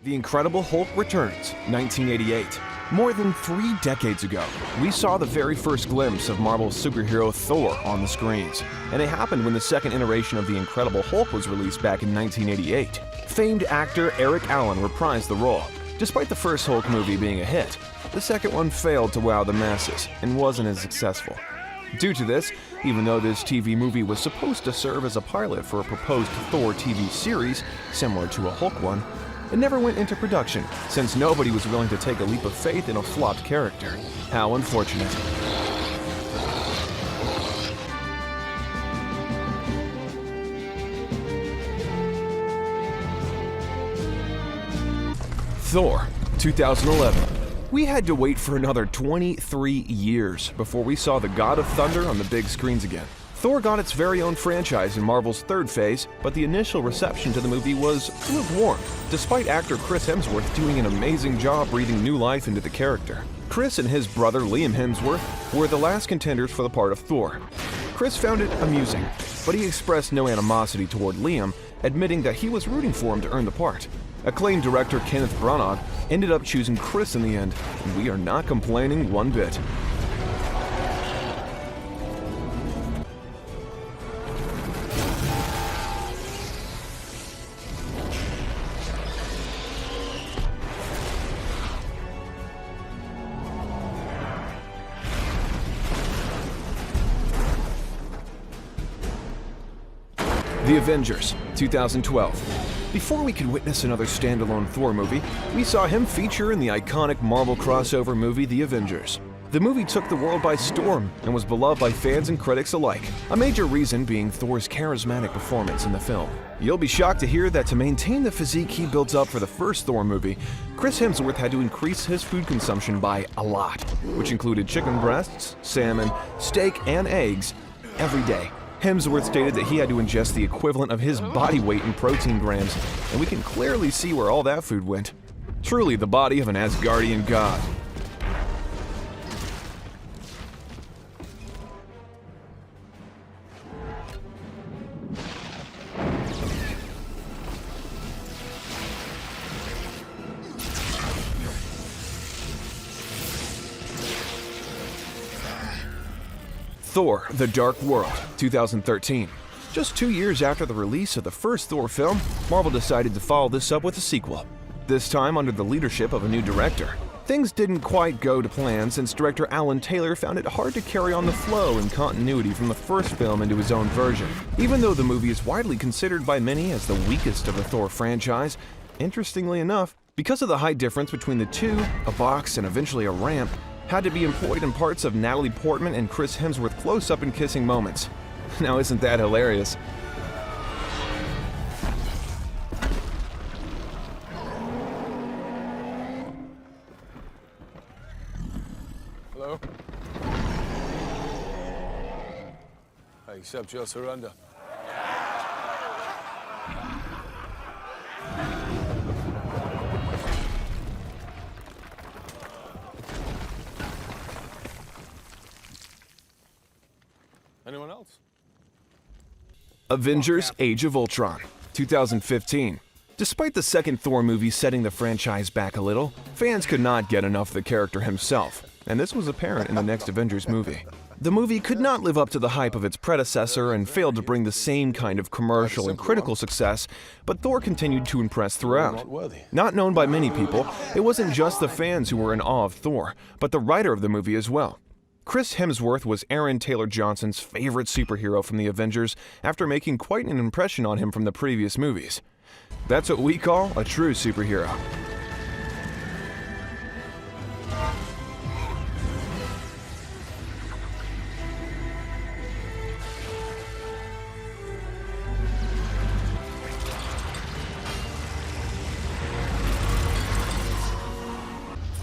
The Incredible Hulk returns, 1988. More than 3 decades ago, we saw the very first glimpse of Marvel's superhero Thor on the screens, and it happened when the second iteration of The Incredible Hulk was released back in 1988. Famed actor Eric Allen reprised the role. Despite the first Hulk movie being a hit, the second one failed to wow the masses and wasn't as successful. Due to this, even though this TV movie was supposed to serve as a pilot for a proposed Thor TV series, similar to a Hulk one, it never went into production, since nobody was willing to take a leap of faith in a flopped character. How unfortunate. Thor, 2011. We had to wait for another 23 years before we saw the God of Thunder on the big screens again. Thor got its very own franchise in Marvel's third phase, but the initial reception to the movie was lukewarm, despite actor Chris Hemsworth doing an amazing job breathing new life into the character. Chris and his brother Liam Hemsworth were the last contenders for the part of Thor. Chris found it amusing, but he expressed no animosity toward Liam, admitting that he was rooting for him to earn the part. Acclaimed director Kenneth Branagh ended up choosing Chris in the end, and we are not complaining one bit. The Avengers, 2012. Before we could witness another standalone Thor movie, we saw him feature in the iconic Marvel crossover movie The Avengers. The movie took the world by storm and was beloved by fans and critics alike, a major reason being Thor's charismatic performance in the film. You'll be shocked to hear that to maintain the physique he built up for the first Thor movie, Chris Hemsworth had to increase his food consumption by a lot, which included chicken breasts, salmon, steak, and eggs every day. Hemsworth stated that he had to ingest the equivalent of his body weight in protein grams, and we can clearly see where all that food went. Truly the body of an Asgardian god. Thor: The Dark World, 2013. Just 2 years after the release of the first Thor film, Marvel decided to follow this up with a sequel, this time under the leadership of a new director. Things didn't quite go to plan since director Alan Taylor found it hard to carry on the flow and continuity from the first film into his own version. Even though the movie is widely considered by many as the weakest of the Thor franchise, interestingly enough, because of the height difference between the two, a box and eventually a ramp had to be employed in parts of Natalie Portman and Chris Hemsworth close-up and kissing moments. Now isn't that hilarious? Hello? I accept your surrender. Anyone else? Avengers: Age of Ultron, 2015. Despite the second Thor movie setting the franchise back a little, fans could not get enough of the character himself, and this was apparent in the next Avengers movie. The movie could not live up to the hype of its predecessor and failed to bring the same kind of commercial and critical success, but Thor continued to impress throughout. Not known by many people, it wasn't just the fans who were in awe of Thor, but the writer of the movie as well. Chris Hemsworth was Aaron Taylor Johnson's favorite superhero from the Avengers after making quite an impression on him from the previous movies. That's what we call a true superhero.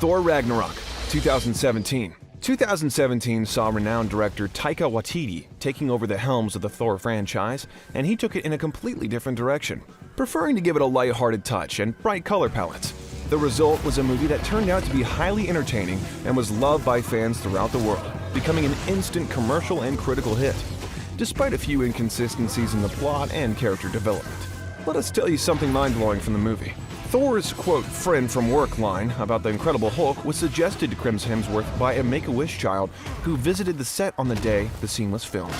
Thor: Ragnarok, 2017. 2017 saw renowned director Taika Waititi taking over the helms of the Thor franchise, and he took it in a completely different direction, preferring to give it a light-hearted touch and bright color palettes. The result was a movie that turned out to be highly entertaining and was loved by fans throughout the world, becoming an instant commercial and critical hit, despite a few inconsistencies in the plot and character development. Let us tell you something mind-blowing from the movie. Thor's, quote, friend from work line about the Incredible Hulk was suggested to Chris Hemsworth by a Make-A-Wish child who visited the set on the day the scene was filmed.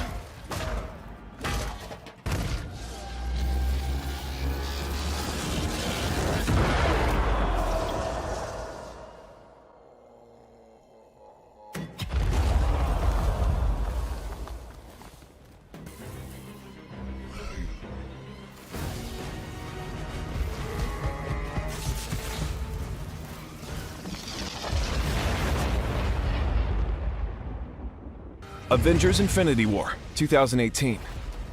Avengers: Infinity War, 2018.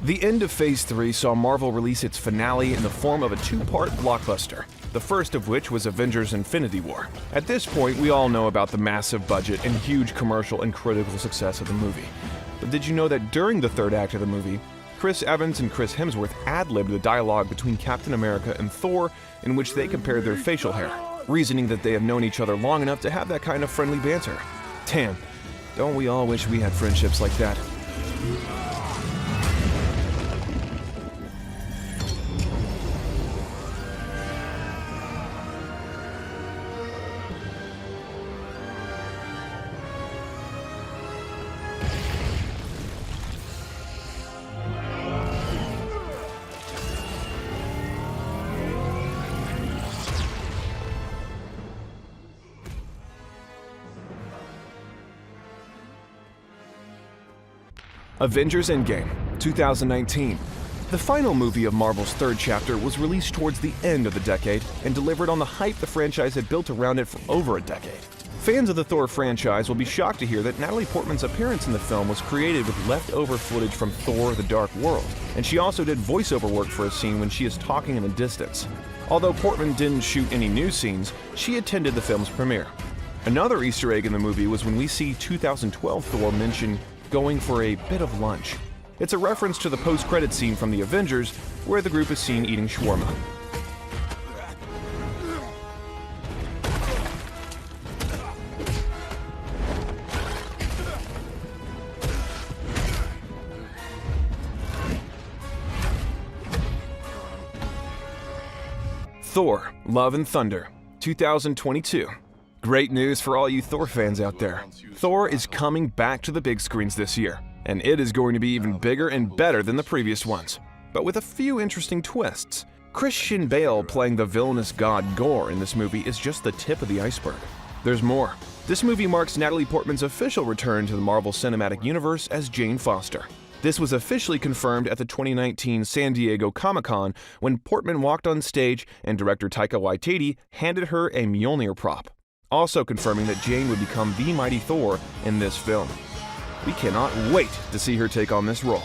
The end of Phase 3 saw Marvel release its finale in the form of a two-part blockbuster, the first of which was Avengers: Infinity War. At this point, we all know about the massive budget and huge commercial and critical success of the movie. But did you know that during the third act of the movie, Chris Evans and Chris Hemsworth ad-libbed the dialogue between Captain America and Thor in which they compared their facial hair, reasoning that they have known each other long enough to have that kind of friendly banter. Damn. Don't we all wish we had friendships like that? Avengers: Endgame, 2019. The final movie of Marvel's third chapter was released towards the end of the decade and delivered on the hype the franchise had built around it for over a decade. Fans of the Thor franchise will be shocked to hear that Natalie Portman's appearance in the film was created with leftover footage from Thor: The Dark World, and she also did voiceover work for a scene when she is talking in the distance. Although Portman didn't shoot any new scenes, she attended the film's premiere. Another Easter egg in the movie was when we see 2012 Thor mention going for a bit of lunch. It's a reference to the post-credit scene from The Avengers, where the group is seen eating shawarma. Thor: Love and Thunder, 2022. Great news for all you Thor fans out there. Thor is coming back to the big screens this year, and it is going to be even bigger and better than the previous ones, but with a few interesting twists. Christian Bale playing the villainous god Gore in this movie is just the tip of the iceberg. There's more. This movie marks Natalie Portman's official return to the Marvel Cinematic Universe as Jane Foster. This was officially confirmed at the 2019 San Diego Comic-Con when Portman walked on stage and director Taika Waititi handed her a Mjolnir prop, also confirming that Jane would become the mighty Thor in this film. We cannot wait to see her take on this role.